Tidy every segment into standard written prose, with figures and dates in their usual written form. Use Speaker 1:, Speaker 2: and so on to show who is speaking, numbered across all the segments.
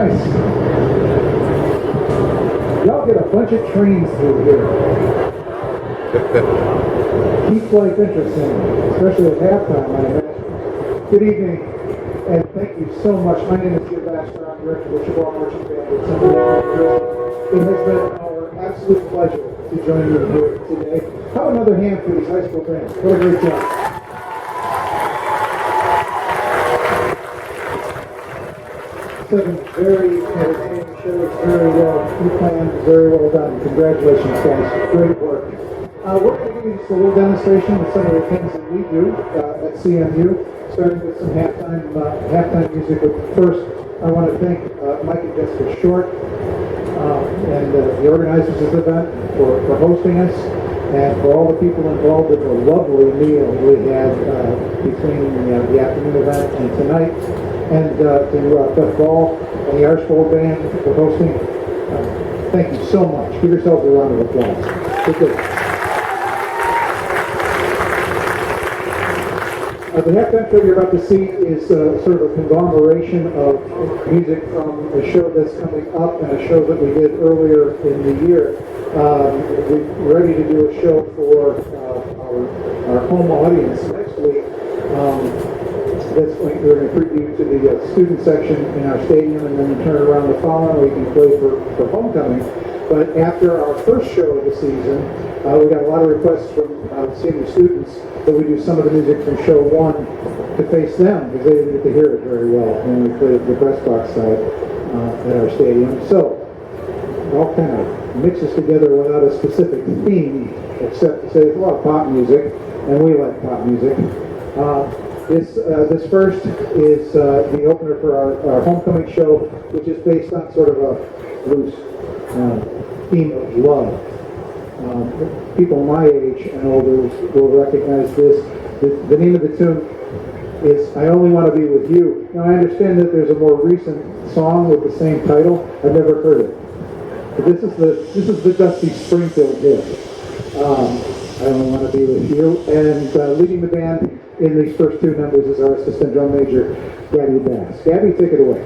Speaker 1: Nice. Y'all get a bunch of trains through here. Keeps life interesting, especially at halftime, I imagine. Good evening, and thank you so much. My name is Jim Baxter. I'm director of the Chippewa Marching Band at CMU. It has been our absolute pleasure to join you here today. How another hand for these high school bands. What a great job. Seven very entertaining shows, very well planned, very well done. Congratulations, guys. Great work. We're going to give you just a little demonstration of some of the things that we do at CMU, starting with some halftime music. But first, I want to thank Mike and Jessica Short and the organizers of the event for hosting us, and for all the people involved in the lovely meal we had between the afternoon event and tonight. And to Beth Ball and the Archbold Band for hosting. Thank you so much. Give yourselves a round of applause. The halftime show you're about to see is sort of a conglomeration of music from a show that's coming up and a show that we did earlier in the year. We're ready to do a show for our home audience next week. We're going to preview to the student section in our stadium, and then turn around the following week and play for homecoming. But after our first show of the season, we got a lot of requests from CMU students that we do some of the music from show one to face them, because they didn't get to hear it very well when we played the press box side at our stadium. So it all kind of mixes together without a specific theme, except to say it's a lot of pop music, and we like pop music. This first is the opener for our homecoming show, which is based on sort of a loose theme of love. People my age and older will recognize this. The name of the tune is "I Only Want to Be With You." Now, I understand that there's a more recent song with the same title. I've never heard it. But this is the Dusty Springfield hit. I Only Want to Be With You. And leading the band in these first two numbers is our assistant drum major, Gabby Bass. Gabby, take it away.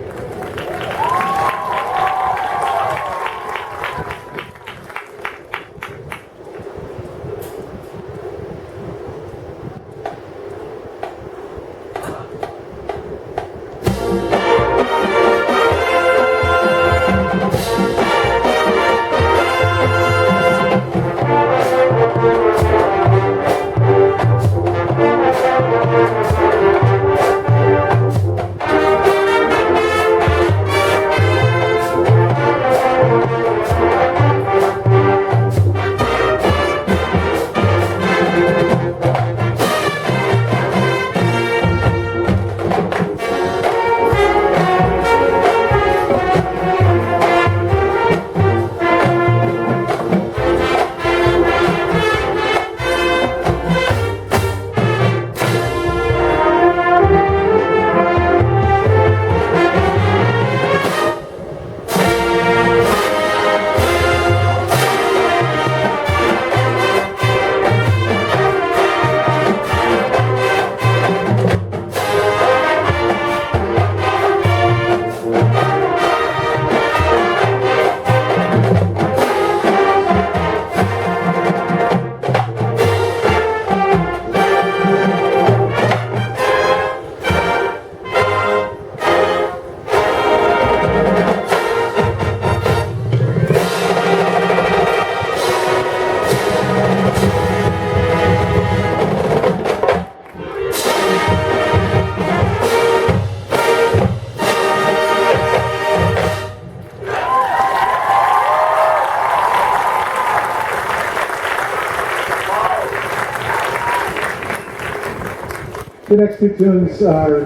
Speaker 1: The next two tunes are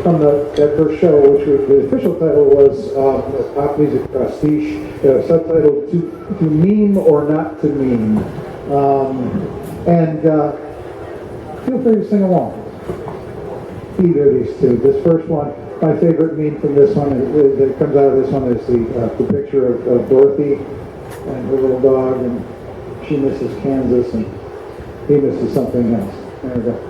Speaker 1: from that first show, which was, the official title was Pop Music Prestige, subtitled to Meme or Not to Meme. Feel free to sing along. Either of these two. This first one, my favorite meme from this one, that comes out of this one, is the picture of Dorothy and her little dog, and she misses Kansas and he misses something else. There we go.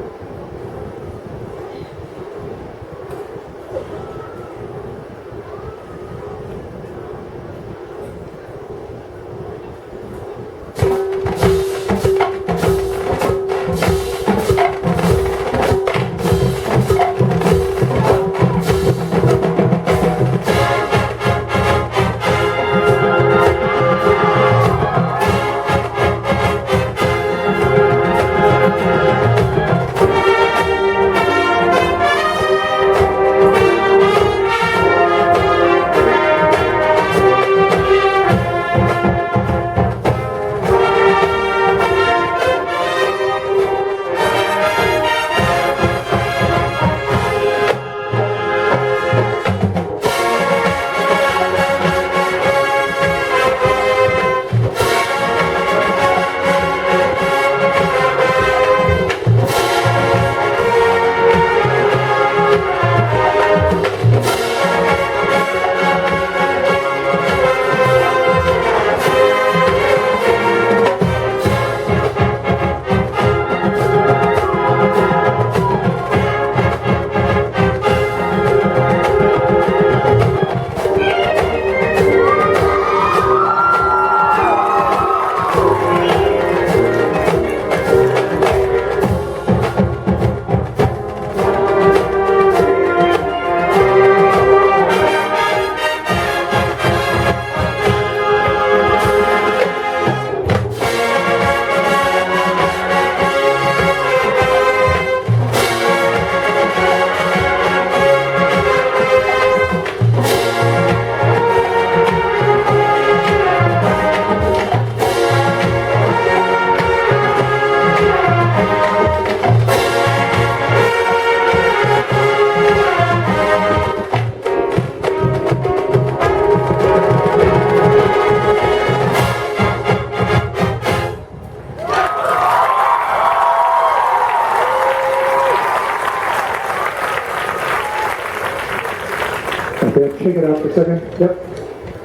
Speaker 1: Okay, yep.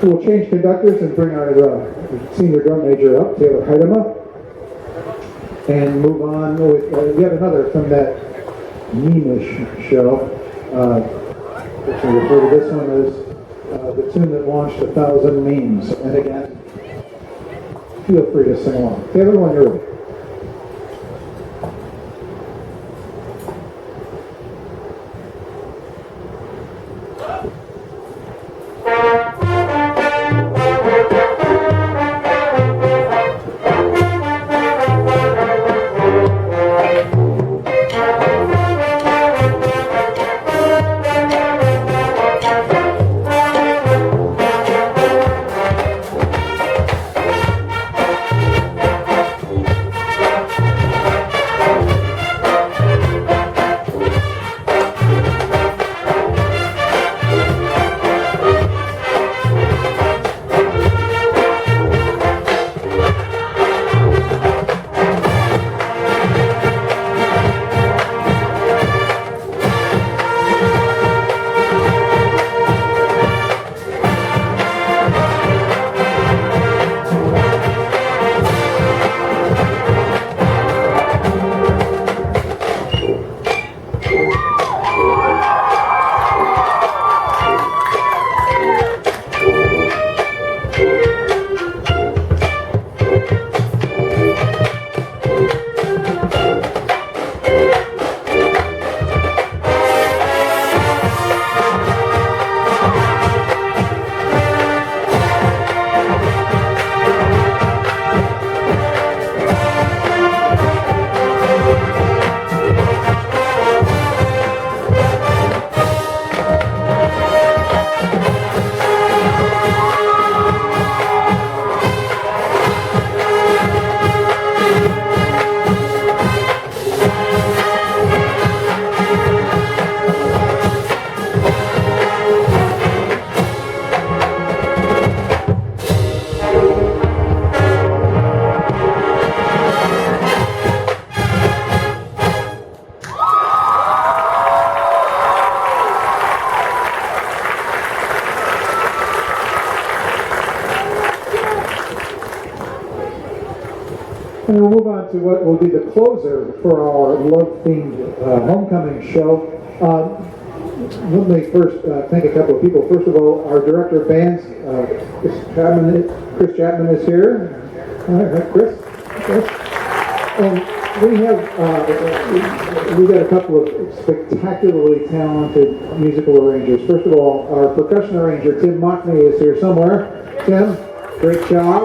Speaker 1: We'll change conductors and bring our senior drum major up, Taylor Heidema, and move on with yet another from that meme-ish show. Which we refer to this one as the tune that launched 1,000 memes. And again, feel free to sing along. Taylor, when you're ready. And we'll move on to what will be the closer for our love-themed homecoming show. Let me first thank a couple of people. First of all, our director of bands, Chris Chapman is here. Chris? And we got a couple of spectacularly talented musical arrangers. First of all, our percussion arranger, Tim Mockney, is here somewhere. Tim, great job.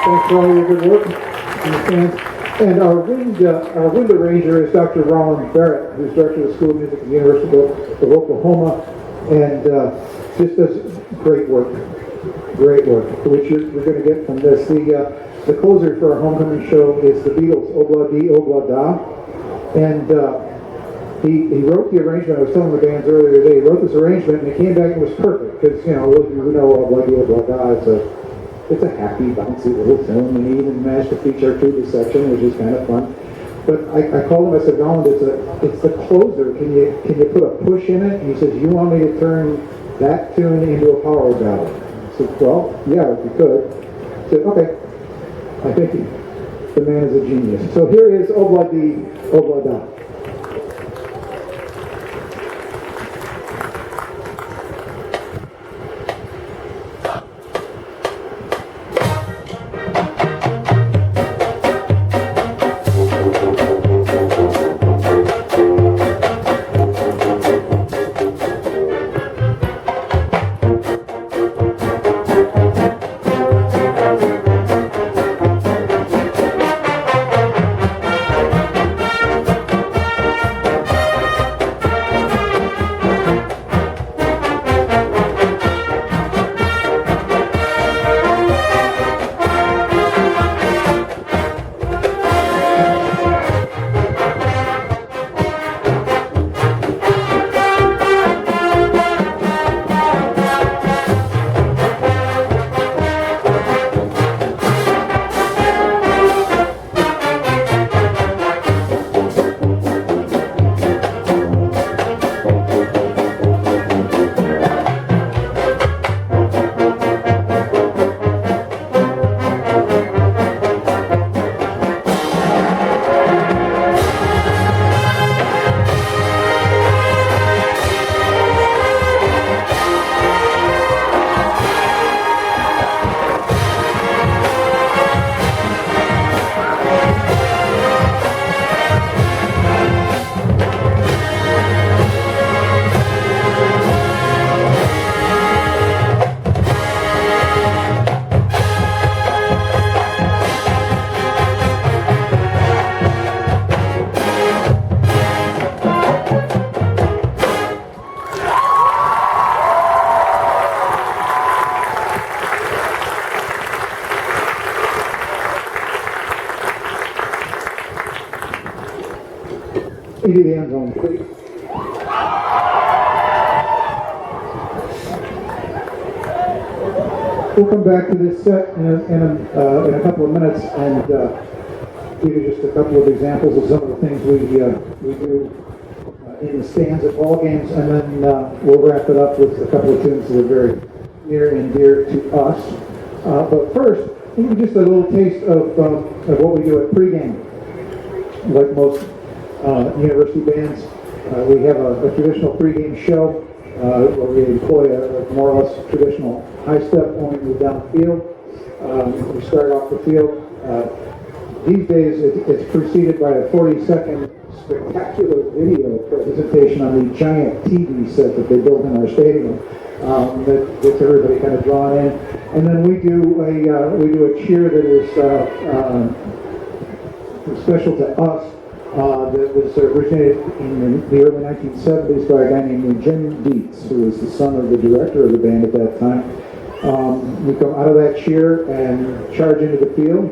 Speaker 1: Thanks for all your good work. And our wind arranger is Dr. Roland Barrett, who's director of the School of Music at the University of Oklahoma, and just does great work, which you're going to get from this. The closer for our homecoming show is the Beatles' Obla Di Obla Da, and he wrote the arrangement. I was telling the bands earlier today, he wrote this arrangement, and it came back and it was perfect, because, you know Obla Di Obla Da, it's a happy, bouncy little tune, and he even managed to feature our tuba section, which is kind of fun. But I called him, I said, Roland, it's the closer. Can you put a push in it? And he says, you want me to turn that tune into a power ballad? I said, well, yeah, if you could. I said, okay. I think the man is a genius. So here is Obla Di Obla Da. into the end zone, please. We'll come back to this set in a couple of minutes and give you just a couple of examples of some of the things we do in the stands at ball games, and then we'll wrap it up with a couple of tunes that are very near and dear to us. But first, just a little taste of what we do at pregame. Like most university bands, we have a traditional pregame show where we employ a more or less traditional high step, only move down the field. We start off the field. These days, it's preceded by a 40-second spectacular video presentation on the giant TV set that they built in our stadium that gets everybody kind of drawn in. And then we do a cheer that is special to us. That was originated in the early 1970s by a guy named Jim Dietz, who was the son of the director of the band at that time. We come out of that cheer and charge into the field,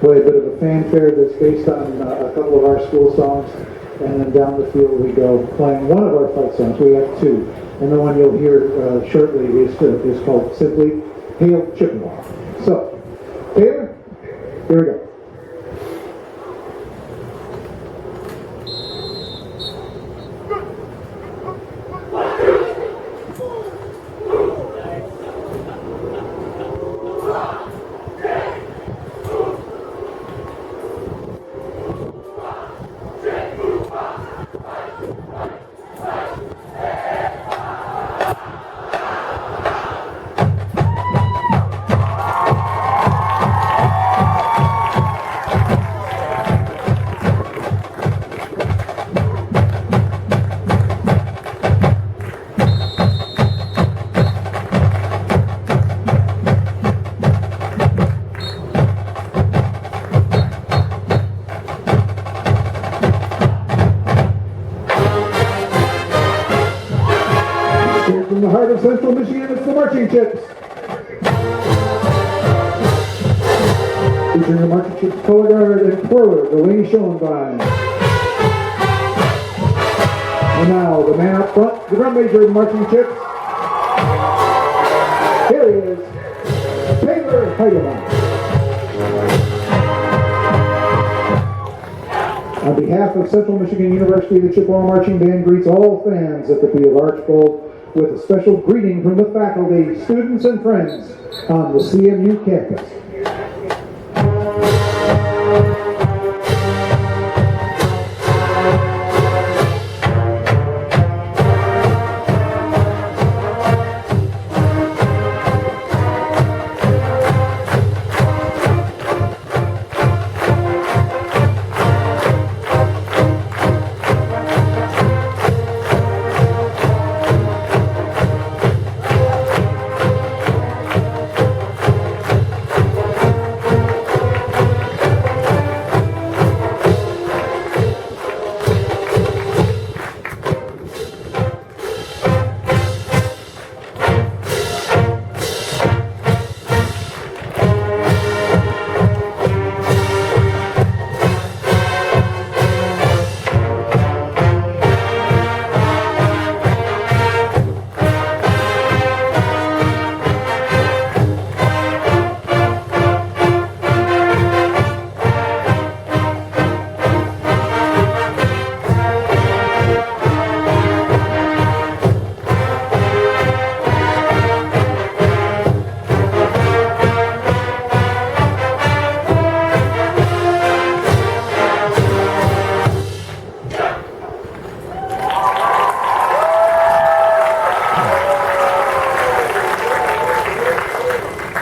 Speaker 1: play a bit of a fanfare that's based on a couple of our school songs, and then down the field we go playing one of our fight songs. We have two, and the one you'll hear shortly is called simply Hail Chippewa. So, Taylor, here we go. From the heart of Central Michigan, it's the Marching Chips. Featuring the Marching Chips color guard and twirler, Delaney Schoenbein. And now, the man up front, the drum major of the Marching Chips. Here he is, Taylor Heidemann. On behalf of Central Michigan University, the Chippewa Marching Band greets all fans at the Field Archbold with a special greeting from the faculty, students, and friends on the CMU campus.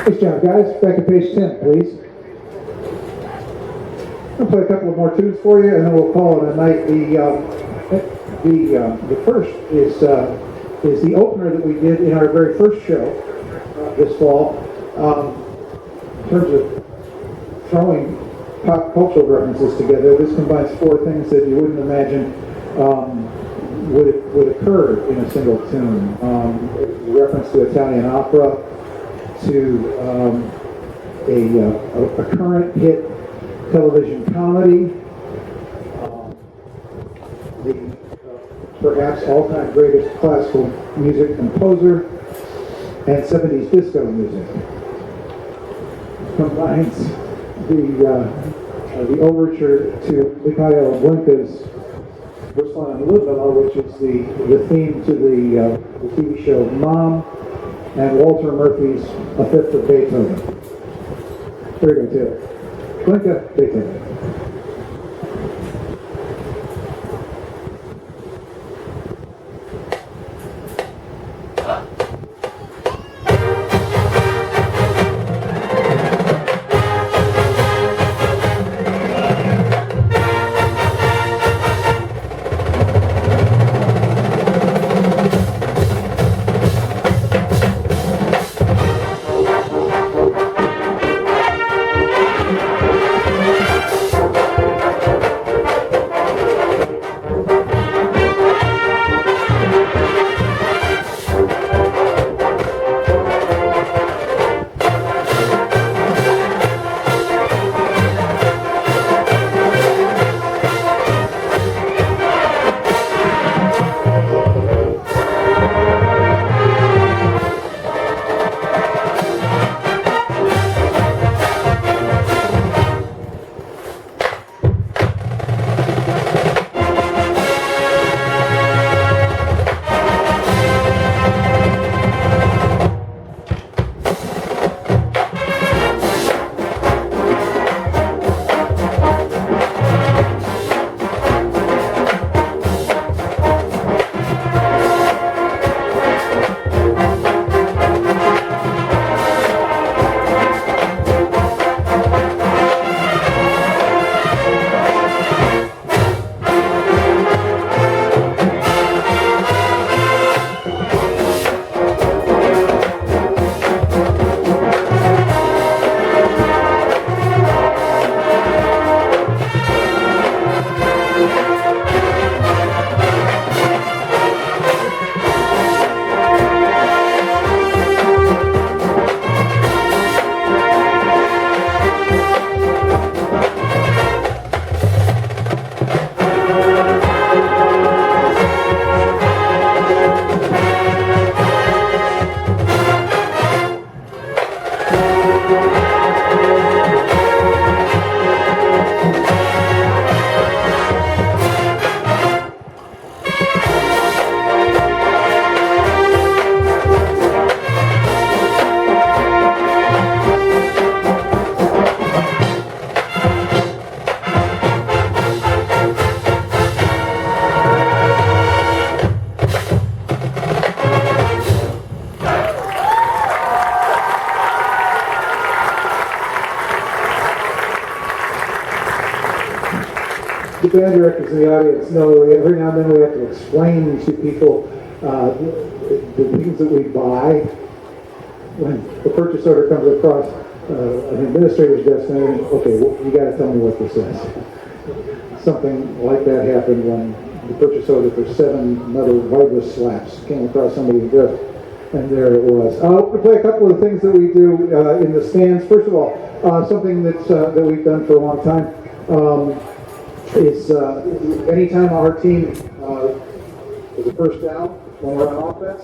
Speaker 1: Nice job, guys. Back at page 10, please. I'll play a couple of more tunes for you, and then we'll call it a night. The first is the opener that we did in our very first show this fall. In terms of throwing pop cultural references together, this combines four things that you wouldn't imagine would occur in a single tune. Reference to Italian opera, to a current hit television comedy, the perhaps all-time greatest classical music composer and 70s disco music. Combines the overture to Mikhail Glinka's Ruslan and Ludmilla, which is the theme to the TV show Mom, and Walter Murphy's A Fifth of Beethoven. Here we go, Taylor. Glinka, Beethoven. The band directors in the audience know every now and then we have to explain to people the things that we buy. When the purchase order comes across an administrator's desk, and okay, well, you got to tell me what this is. Something like that happened when the purchase order for 7 metal wireless slaps came across somebody's desk, and there it was. We'll play a couple of things that we do in the stands. First of all, something that we've done for a long time. Is anytime our team is a first down when we're on offense,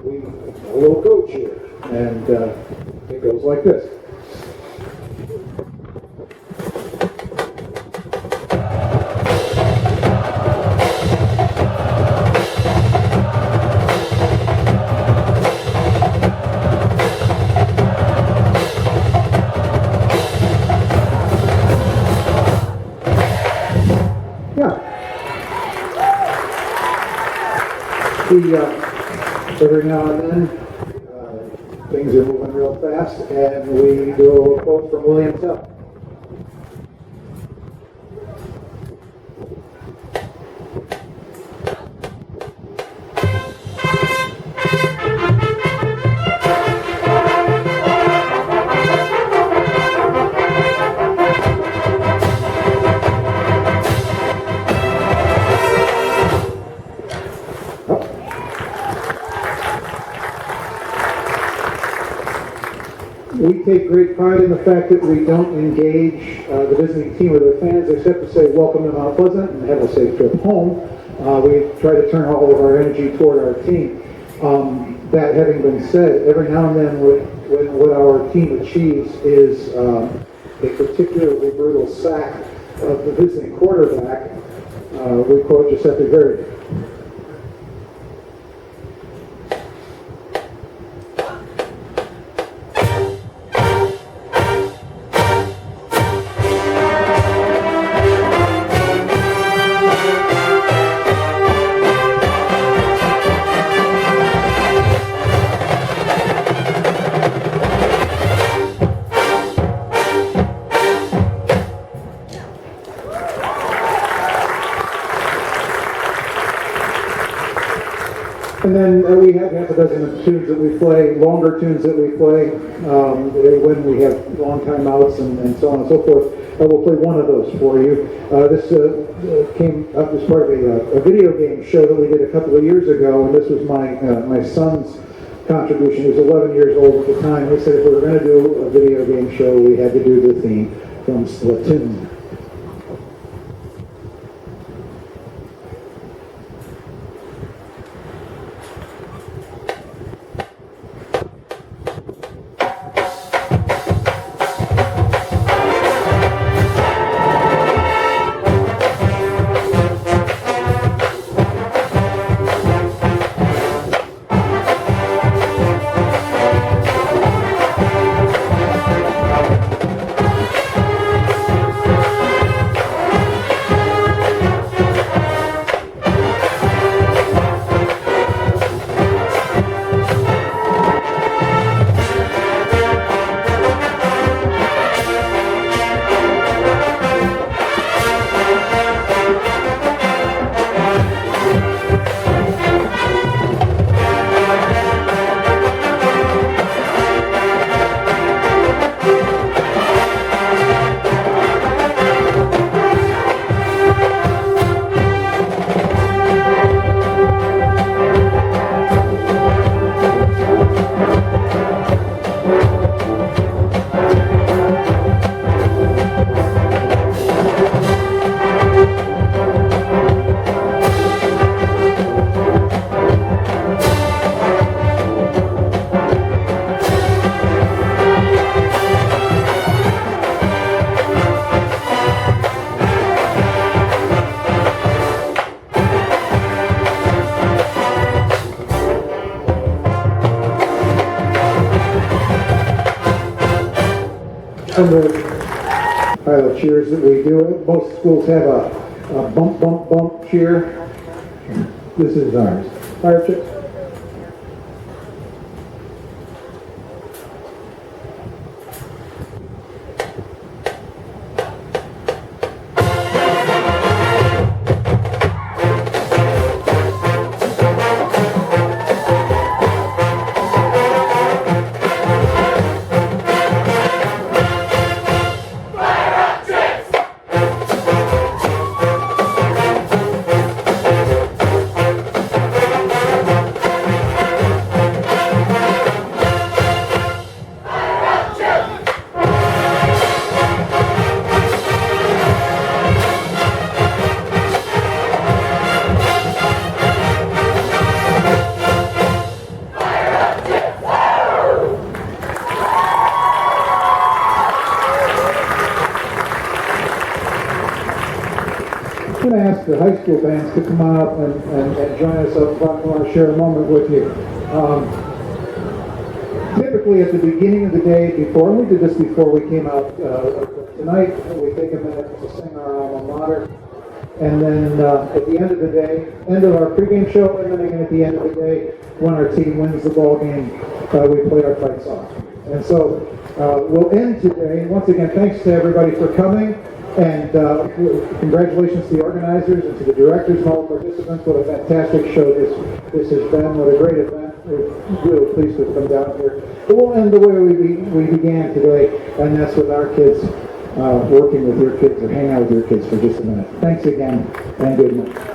Speaker 1: we have a little coach here, and it goes like this. Every now and then, things are moving real fast, and we do a quote from William Tell. We take great pride in the fact that we don't engage the visiting team or their fans except to say welcome to Mount Pleasant and have a safe trip home. We try to turn all of our energy toward our team. That having been said, every now and then when what our team achieves is a particularly brutal sack of the visiting quarterback, we quote Giuseppe Verdi. And then we have half a dozen tunes that we play, longer tunes that we play when we have long timeouts and so on and so forth. We'll play one of those for you. This came up as part of a video game show that we did a couple of years ago, and this was my son's contribution. He was 11 years old at the time. He said if we were going to do a video game show, we had to do the theme from Splatoon. Some of the pilot cheers that we do, most schools have a bump, bump, bump cheer. This is ours. Fire chips. I'm going to ask the high school bands to come on up and join us up front. I want to share a moment with you. Typically at the beginning of the day before, and we did this before we came out tonight, we take a minute to sing our alma mater. And then at the end of the day, end of our pregame show, and then again at the end of the day, when our team wins the ball game, we play our fight song. And so we'll end today. Once again, thanks to everybody for coming. And congratulations to the organizers and to the directors and all the participants. What a fantastic show this has been. What a great event. We're really pleased to have come down here. But we'll end the way we began today, and that's with our kids working with your kids or hanging out with your kids for just a minute. Thanks again, and good night.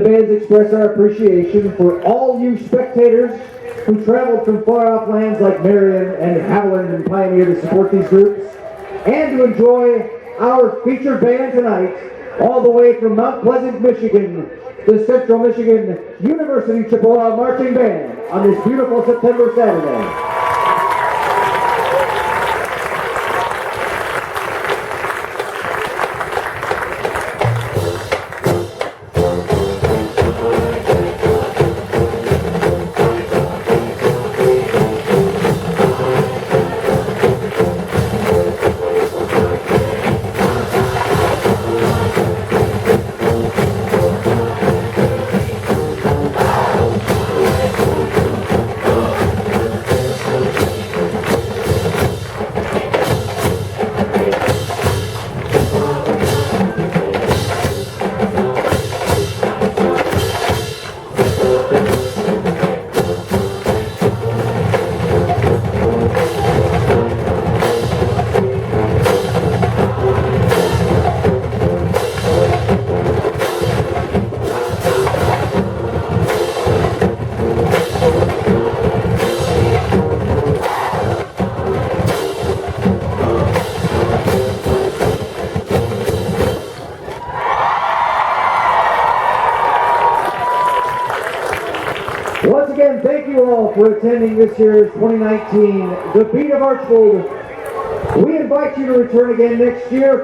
Speaker 2: The bands express our appreciation for all you spectators who traveled from far-off lands like Marion and Haviland and Pioneer to support these groups, and to enjoy our featured band tonight, all the way from Mount Pleasant, Michigan, the Central Michigan University Chippewa Marching Band on this beautiful September Saturday. Once again, thank you all for attending this year's 2019 The Beat of Archbold. We invite you to return again next year.